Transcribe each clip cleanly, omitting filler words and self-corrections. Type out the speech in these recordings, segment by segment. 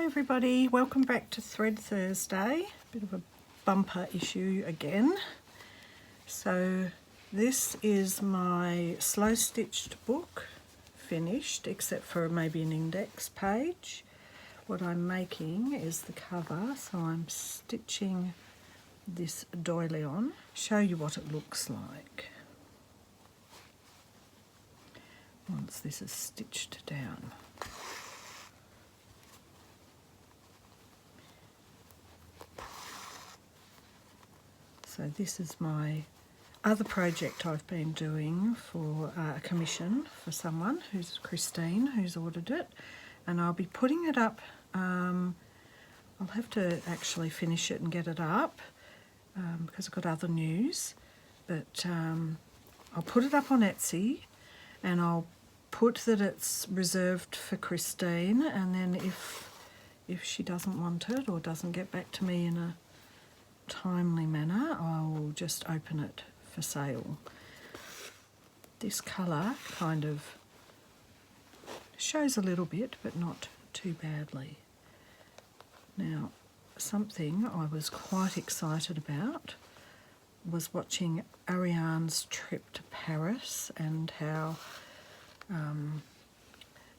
Hi everybody, welcome back to Thread Thursday. Bit of a bumper issue again. So this is my slow stitched book, finished except for maybe an index page. What I'm making is the cover, so I'm stitching this doily on. Show you what it looks like once this is stitched down. So this is my other project I've been doing for a commission for someone, who's Christine, who's ordered it. And I'll be putting it up, I'll have to actually finish it and get it up because I've got other news. But I'll put it up on Etsy and I'll put that it's reserved for Christine, and then if she doesn't want it or doesn't get back to me in a timely manner, I'll just open it for sale. This colour kind of shows a little bit, but not too badly. Now, something I was quite excited about was watching Ariane's trip to Paris, and how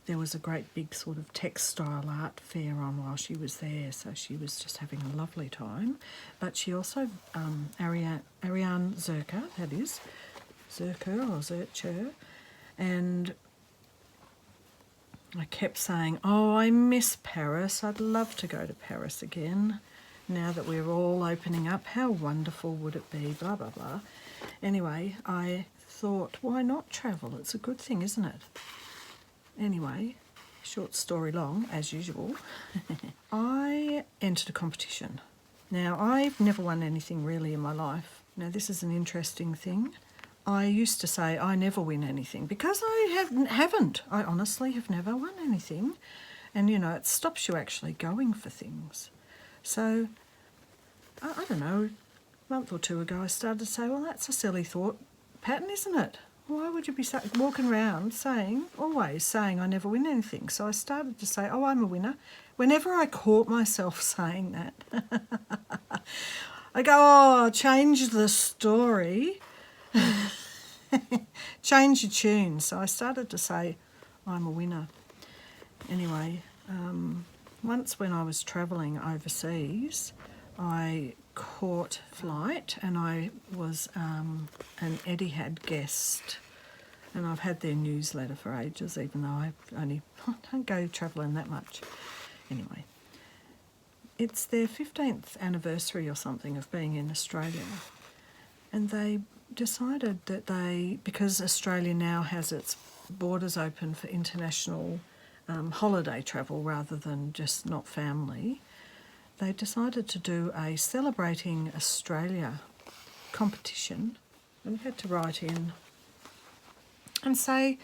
there was a great big sort of textile art fair on while she was there, so she was just having a lovely time. But she also, Ariane Zerker, that is, Zerker or Zercher, and I kept saying, oh, I miss Paris, I'd love to go to Paris again. Now that we're all opening up, how wonderful would it be, blah, blah, blah. Anyway, I thought, why not travel? It's a good thing, isn't it? Anyway, short story long, as usual, I entered a competition. Now, I've never won anything really in my life. Now, this is an interesting thing. I used to say I never win anything because I haven't. I honestly have never won anything. And, you know, it stops you actually going for things. So, I don't know, a month or two ago I started to say, well, that's a silly thought pattern, isn't it? Why would you be walking around always saying I never win anything? So I started to say, oh, I'm a winner. Whenever I caught myself saying that, I go, oh, change the story. Change your tune. So I started to say, I'm a winner. Anyway, once when I was travelling overseas, I caught flight, and I was an Etihad guest, and I've had their newsletter for ages, even though I don't go travelling that much. Anyway, it's their 15th anniversary or something of being in Australia, and they decided that because Australia now has its borders open for international holiday travel rather than just not family, they decided to do a Celebrating Australia competition, and you had to write in and say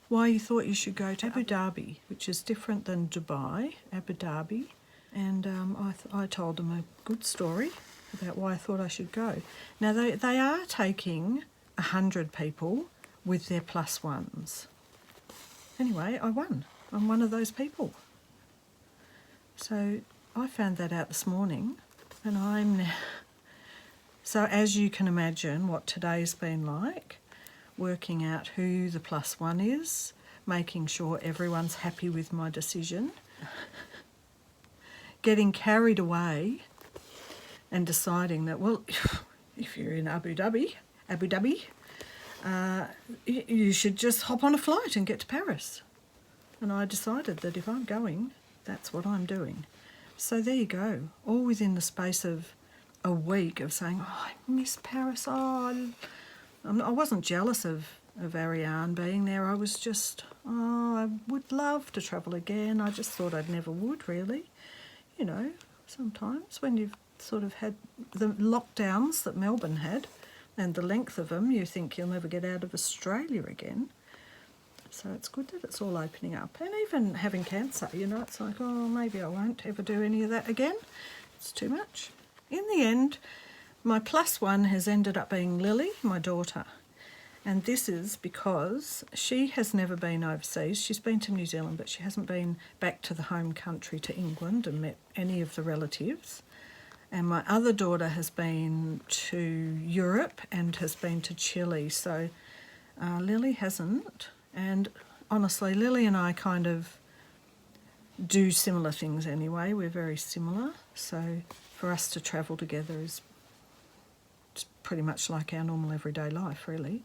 why you thought you should go to Abu Dhabi, which is different than Dubai, Abu Dhabi. And I told them a good story about why I thought I should go. Now, they are taking 100 people with their plus ones. Anyway, I won. I'm one of those people. So I found that out this morning, and I'm now... So as you can imagine what today's been like, working out who the plus one is, making sure everyone's happy with my decision, getting carried away and deciding that, well, if you're in Abu Dhabi, you should just hop on a flight and get to Paris. And I decided that if I'm going, that's what I'm doing. So there you go, all within the space of a week of saying, oh, I miss Paris. Oh, I wasn't jealous of Ariane being there. I was just, oh, I would love to travel again. I just thought I'd never would, really. You know, sometimes when you've sort of had the lockdowns that Melbourne had and the length of them, you think you'll never get out of Australia again. So it's good that it's all opening up. And even having cancer, you know, it's like, oh, maybe I won't ever do any of that again. It's too much. In the end, my plus one has ended up being Lily, my daughter. And this is because she has never been overseas. She's been to New Zealand, but she hasn't been back to the home country, to England, and met any of the relatives. And my other daughter has been to Europe and has been to Chile. So Lily hasn't. And honestly, Lily and I kind of do similar things anyway. We're very similar. So for us to travel together is pretty much like our normal everyday life, really.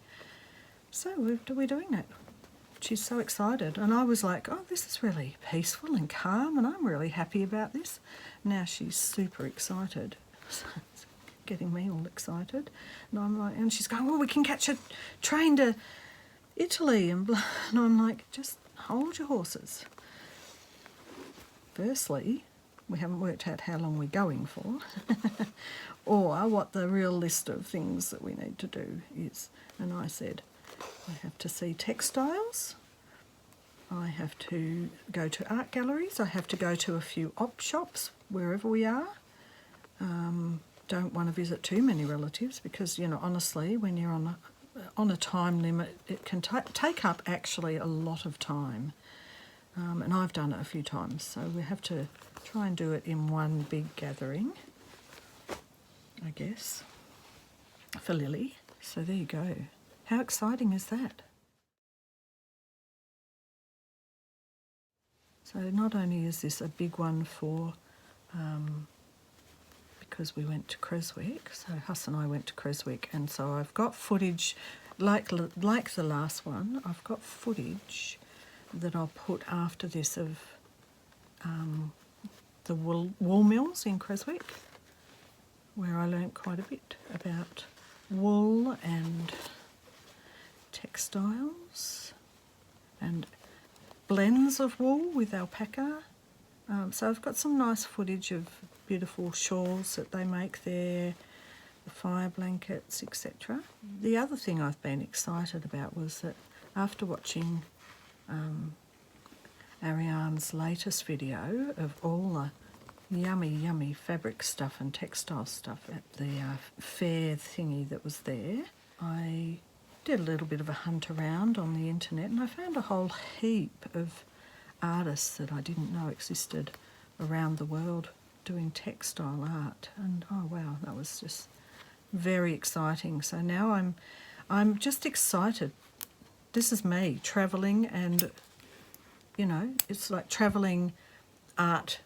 So we're doing that. She's so excited. And I was like, oh, this is really peaceful and calm, and I'm really happy about this. Now she's super excited. So it's getting me all excited. And I'm like, and she's going, well, we can catch a train to Italy and blah. And I'm like, just hold your horses. Firstly, we haven't worked out how long we're going for or what the real list of things that we need to do is. And I said, I have to see textiles, I have to go to art galleries, I have to go to a few op shops wherever we are. Don't want to visit too many relatives because, you know, honestly, when you're on a time limit, it can take up actually a lot of time. And I've done it a few times, so we have to try and do it in one big gathering, I guess, for Lily. So there you go. How exciting is that? So not only is this a big one for, because we went to Creswick, so Huss and I went to Creswick, and so I've got footage, like the last one, I've got footage that I'll put after this of the wool mills in Creswick, where I learnt quite a bit about wool and textiles and blends of wool with alpaca. So I've got some nice footage of beautiful shawls that they make there, the fire blankets, etc. The other thing I've been excited about was that after watching Ariane's latest video of all the yummy fabric stuff and textile stuff at the fair thingy that was there, I did a little bit of a hunt around on the internet and I found a whole heap of artists that I didn't know existed around the world doing textile art, and oh wow, that was just very exciting. So now I'm just excited. This is me travelling, and you know, it's like travelling art,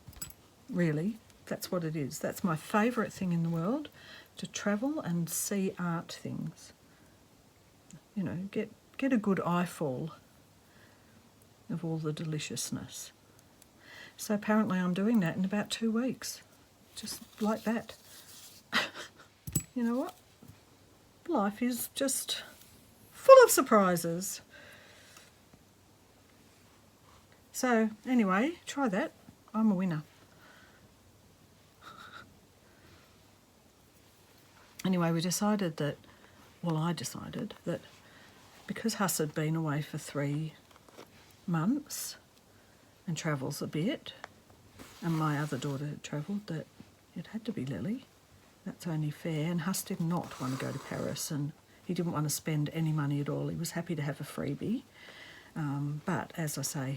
really. That's what it is. That's my favourite thing in the world, to travel and see art things. You know, get a good eyeful of all the deliciousness. So apparently I'm doing that in about 2 weeks, just like that. You know what? Life is just full of surprises. So anyway, try that. I'm a winner. Anyway, I decided that because Huss had been away for 3 months and travels a bit, and my other daughter had travelled, that it had to be Lily. That's only fair. And Huss did not want to go to Paris, and he didn't want to spend any money at all. He was happy to have a freebie. But as I say,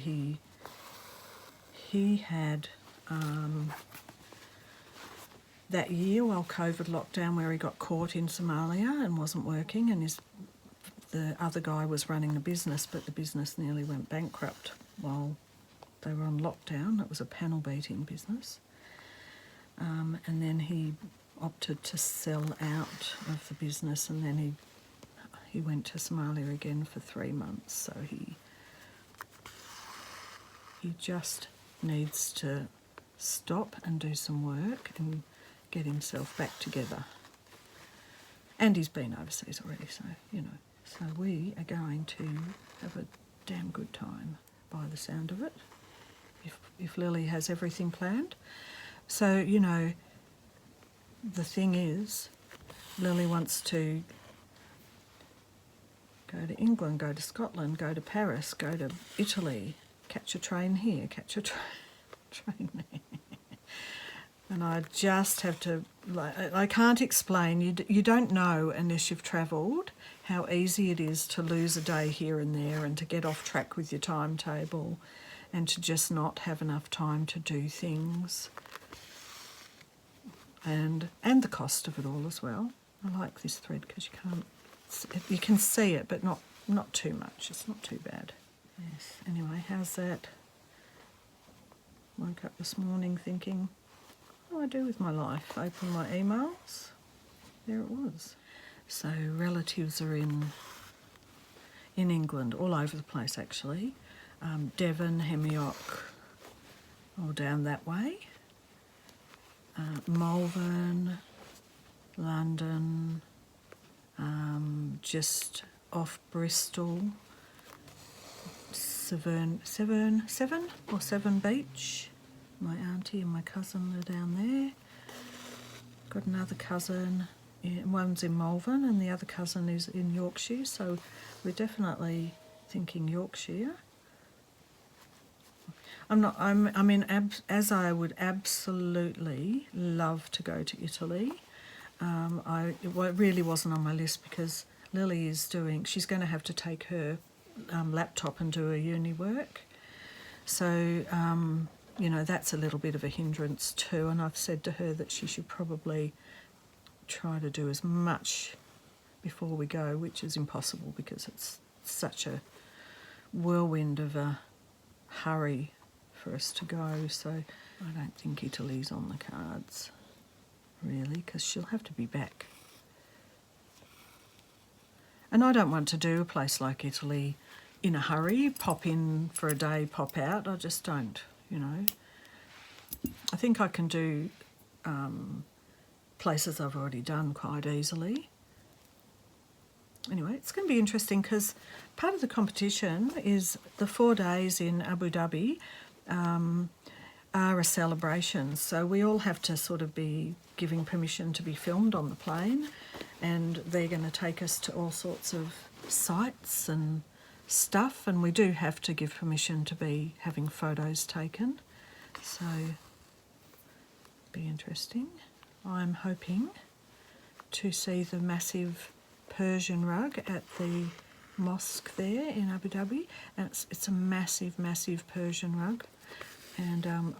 he had that year while COVID locked down, where he got caught in Somalia and wasn't working, and the other guy was running the business, but the business nearly went bankrupt while they were on lockdown. It was a panel beating business. And then he opted to sell out of the business, and then he went to Somalia again for 3 months. So he just needs to stop and do some work and get himself back together. And he's been overseas already, so, you know. So we are going to have a damn good time by the sound of it, if Lily has everything planned. So, you know, the thing is, Lily wants to go to England, go to Scotland, go to Paris, go to Italy, catch a train here, catch a train there. And I just have to, like, I can't explain. You don't know unless you've travelled how easy it is to lose a day here and there and to get off track with your timetable and to just not have enough time to do things. And the cost of it all as well. I like this thread because you can see it, but not too much. It's not too bad. Yes. Anyway, how's that? Woke up this morning thinking, what do I do with my life? Open my emails. There it was. So relatives are in England, all over the place actually. Devon, Hemyock, all down that way. Malvern, London, just off Bristol, Severn Beach. My auntie and my cousin are down there. Got another cousin, one's in Malvern and the other cousin is in Yorkshire, so we're definitely thinking Yorkshire. As I would absolutely love to go to Italy. It really wasn't on my list because Lily she's going to have to take her laptop and do her uni work. So, that's a little bit of a hindrance too. And I've said to her that she should probably try to do as much before we go, which is impossible because it's such a whirlwind of a hurry for us to go. So I don't think Italy's on the cards, really, because she'll have to be back. And I don't want to do a place like Italy in a hurry, pop in for a day, pop out. I just don't, I think I can do places I've already done quite easily. Anyway, it's going to be interesting because part of the competition is the 4 days in Abu Dhabi are a celebration. So we all have to sort of be giving permission to be filmed on the plane, and they're going to take us to all sorts of sites and stuff, and we do have to give permission to be having photos taken. So be interesting. I'm hoping to see the massive Persian rug at the mosque there in Abu Dhabi, and it's a massive Persian rug. And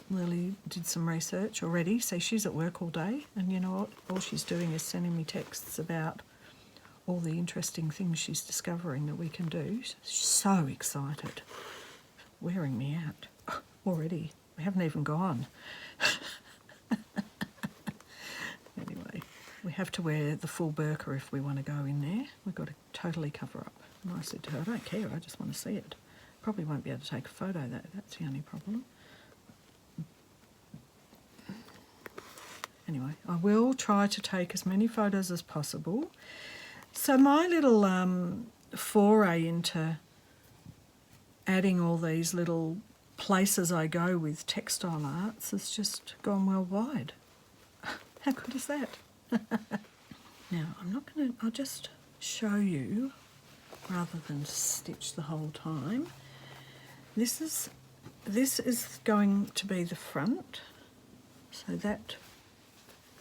Lily did some research already, so she's at work all day, and you know what, all she's doing is sending me texts about all the interesting things she's discovering that we can do. She's so excited, wearing me out already. We haven't even gone. Anyway, we have to wear the full burqa if we want to go in there. We've got to totally cover up. And I said to her, I don't care, I just want to see it. Probably won't be able to take a photo, that's the only problem. Anyway, I will try to take as many photos as possible. So my little foray into adding all these little places I go with textile arts has just gone worldwide. How good is that? Now, I'll just show you rather than stitch the whole time. This is going to be the front, so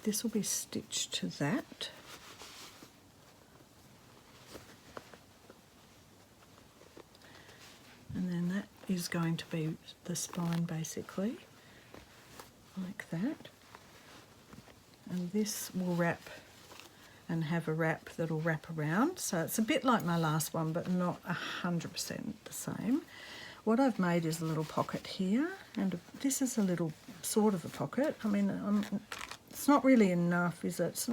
this will be stitched to that. And then that is going to be the spine basically, like that. And this will wrap and have a wrap that'll wrap around. So it's a bit like my last one, but not 100% the same. What I've made is a little pocket here, and this is a little sort of a pocket. I mean, it's not really enough, is it? It's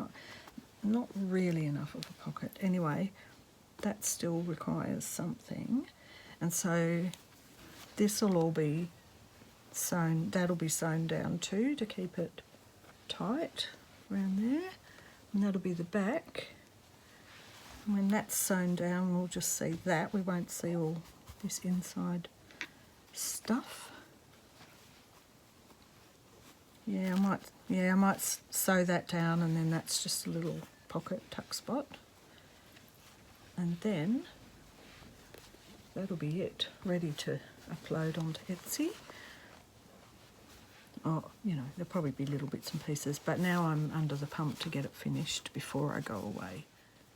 not really enough of a pocket. Anyway, that still requires something. And so this will all be sewn, that'll be sewn down too to keep it tight around there. And that'll be the back. And when that's sewn down, we'll just see that. We won't see all this inside stuff. Yeah, I might sew that down, and then that's just a little pocket tuck spot. And then that'll be it, ready to upload onto Etsy. Oh, there'll probably be little bits and pieces, but now I'm under the pump to get it finished before I go away.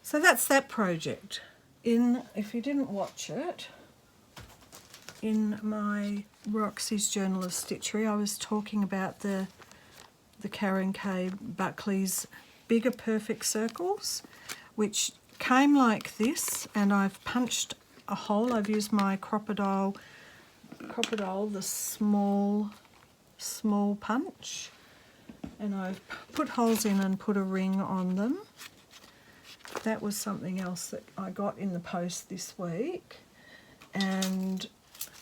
So that's that project. If you didn't watch it, in my Roxy's Journal of Stitchery, I was talking about the Kay Buckley's Bigger Perfect Circles, which came like this, and I've punched a hole. I've used my crocodile, the small punch, and I've put holes in and put a ring on them. That was something else that I got in the post this week, and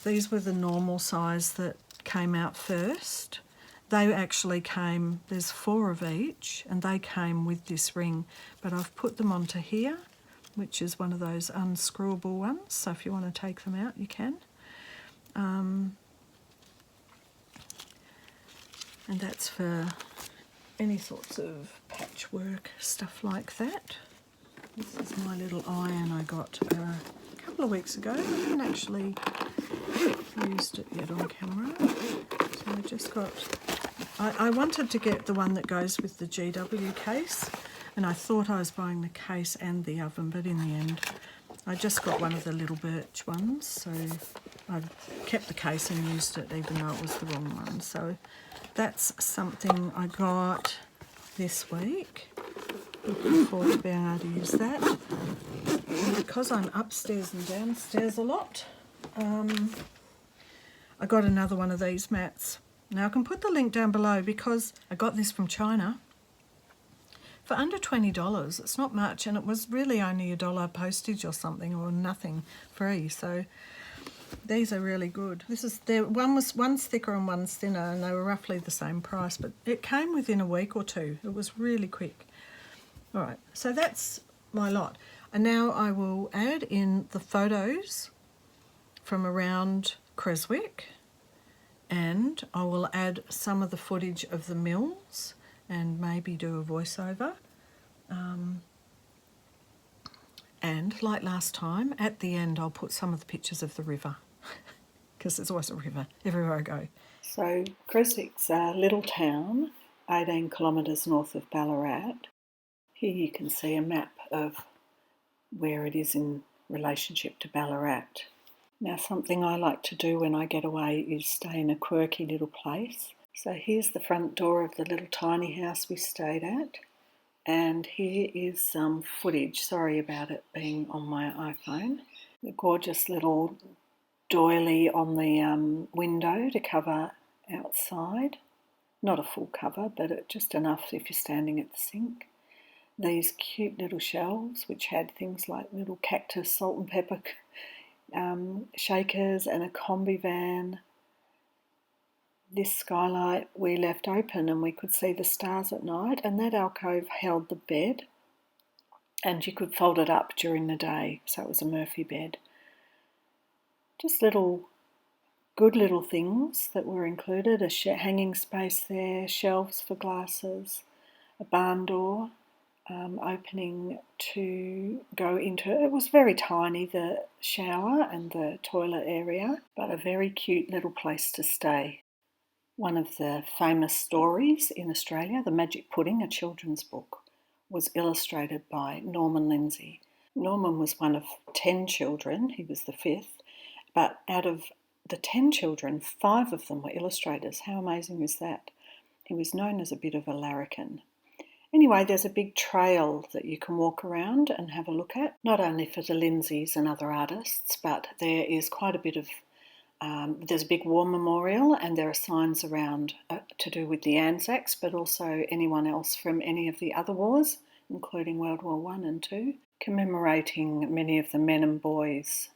these were the normal size that came out first. They actually came, there's 4 of each, and they came with this ring, but I've put them onto here, which is one of those unscrewable ones, so if you want to take them out, you can. And that's for any sorts of patchwork, stuff like that. This is my little iron I got a couple of weeks ago. I haven't actually used it yet on camera. So I just got... I wanted to get the one that goes with the GW case, and I thought I was buying the case and the oven, but in the end I just got one of the little birch ones, so I kept the case and used it even though it was the wrong one. So that's something I got this week. Looking forward to being able to use that. And because I'm upstairs and downstairs a lot, I got another one of these mats. Now I can put the link down below because I got this from China for under $20. It's not much, and it was really only $1 postage or something, or nothing, free. So these are really good. One's thicker and one's thinner, and they were roughly the same price, but it came within a week or two. It was really quick. All right, so that's my lot. And now I will add in the photos from around Creswick, and I will add some of the footage of the mills and maybe do a voiceover. And like last time, at the end I'll put some of the pictures of the river because there's always a river everywhere I go. So Creswick's a little town, 18 kilometres north of Ballarat. Here you can see a map of where it is in relationship to Ballarat. Now, something I like to do when I get away is stay in a quirky little place. So here's the front door of the little tiny house we stayed at, and here is some footage. Sorry about it being on my iPhone. The gorgeous little doily on the window to cover outside. Not a full cover, but just enough if you're standing at the sink. These cute little shelves which had things like little cactus, salt and pepper shakers and a combi van. This skylight we left open and we could see the stars at night, and that alcove held the bed, and you could fold it up during the day, so it was a Murphy bed. Just good little things that were included: a hanging space there, shelves for glasses, a barn door opening to go into. It was very tiny, the shower and the toilet area, but a very cute little place to stay. One of the famous stories in Australia, The Magic Pudding, a children's book, was illustrated by Norman Lindsay. Norman was one of 10 children. He was the 5th, but out of the 10 children, 5 of them were illustrators. How amazing is that? He was known as a bit of a larrikin. Anyway, there's a big trail that you can walk around and have a look at, not only for the Lindsays and other artists, but there is quite a bit of, there's a big war memorial, and there are signs around to do with the Anzacs, but also anyone else from any of the other wars, including World War I and II, commemorating many of the men and boys,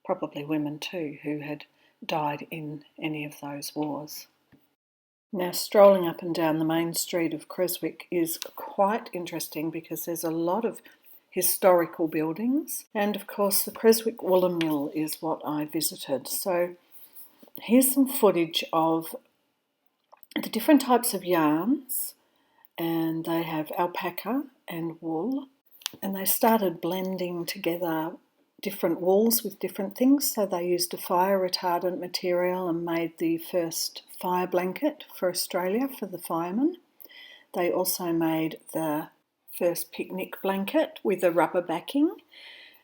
probably women too, who had died in any of those wars. Now, strolling up and down the main street of Creswick is quite interesting because there's a lot of historical buildings, and of course the Creswick Woollen Mill is what I visited. So here's some footage of the different types of yarns, and they have alpaca and wool, and they started blending together different wools with different things. So they used a fire retardant material and made the first fire blanket for Australia for the firemen. They also made the first picnic blanket with a rubber backing,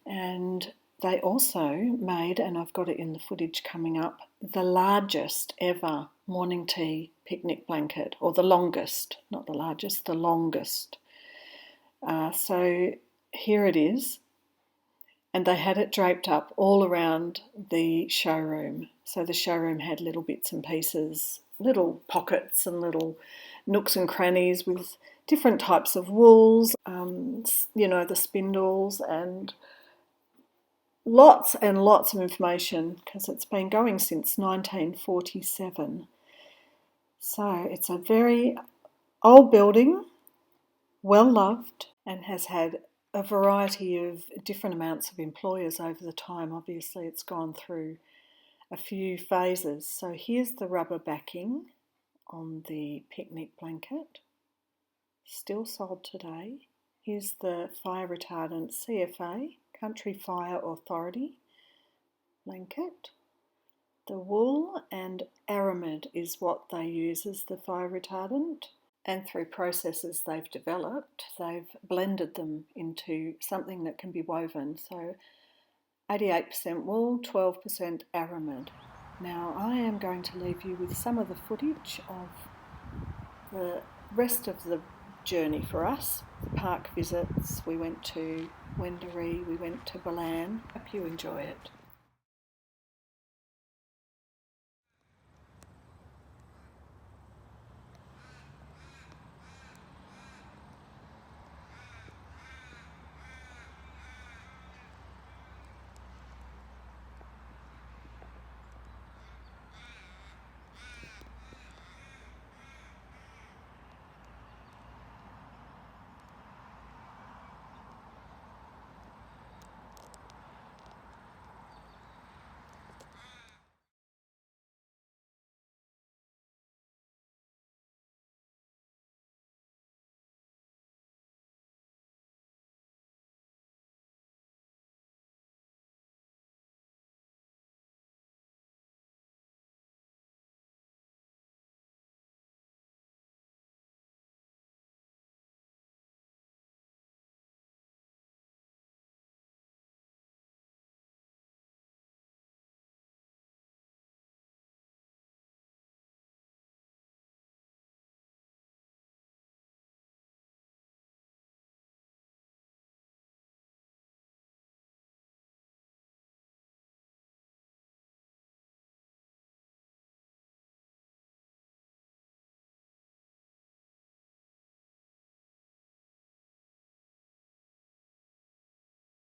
and they also made, and I've got it in the footage coming up, the largest ever morning tea picnic blanket, or the longest, not the largest, the longest. So here it is, and they had it draped up all around the showroom. So the showroom had little bits and pieces, little pockets and little nooks and crannies with different types of wools, the spindles, and lots and lots of information, because it's been going since 1947. So it's a very old building, well loved, and has had a variety of different amounts of employers over the time. Obviously, it's gone through a few phases. So here's the rubber backing on the picnic blanket, still sold today. Here's the fire retardant CFA, Country Fire Authority blanket. The wool and aramid is what they use as the fire retardant, and through processes they've developed, they've blended them into something that can be woven. So 88% wool, 12% aramid. Now I am going to leave you with some of the footage of the rest of the journey for us. The park visits, we went to Embroidery, we went to Bolan. Hope you enjoy it.